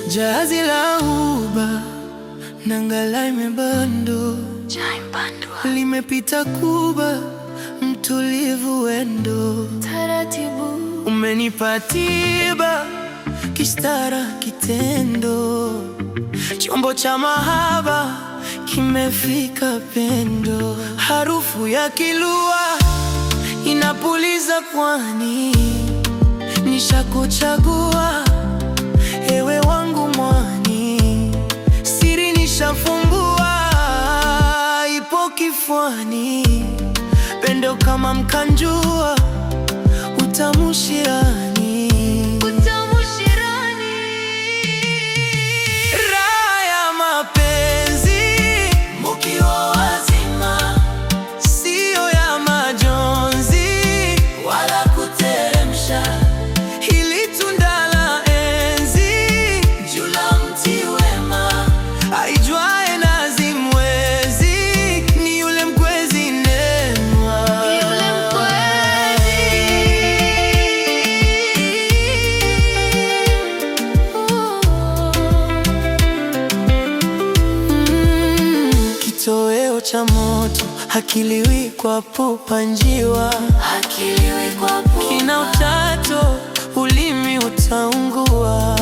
Jahazi la huba nangala imebando, limepita Kuba, mtulivu wendo taratibu. Umenipa tiba, kistara kitendo, chombo cha mahaba kimefika pendo. Harufu ya kilua inapuliza pwani, nishakuchagua ewe wangu mwani. Siri nishafungua, ipo kifuani. Pendo kama mkanjua, utamu shirani. Raha ya mapenzi mukiwa wazima, sio ya majonzi wala kuteremsha. Hili tunda la enzi, juu la mti wema, aijuaye nazi mwezi, ni yule mkwezi Neema. Kitoweo cha moto hakiliwi kwa pupa njiwa, kina utato, ulimi utaungua.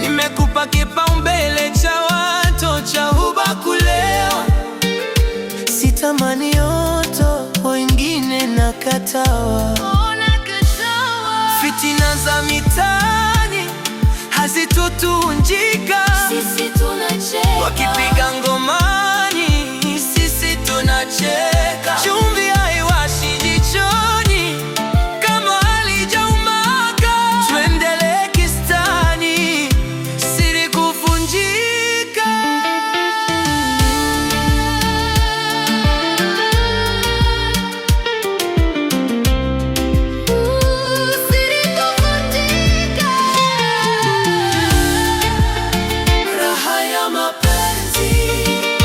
Nimekupa kipaumbele cha watu, cha huba kulewa. Sitamani yoto, wengine nakatawa. Fitina za mitaani hazitotunjika, sisi tunacheka. Wakipiga ngomani, sisi tunacheka. Chumvi haiwashi jichoni kama halijaumaka. Tuendelee kistani, siri kuvunjika. Raha ya mapenzi.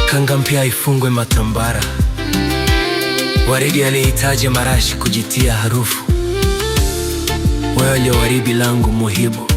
Kanga mpya ifungwe matambara, waridi alihitaji marashi kujitia harufu. Wewe ndio waridi langu muhibu.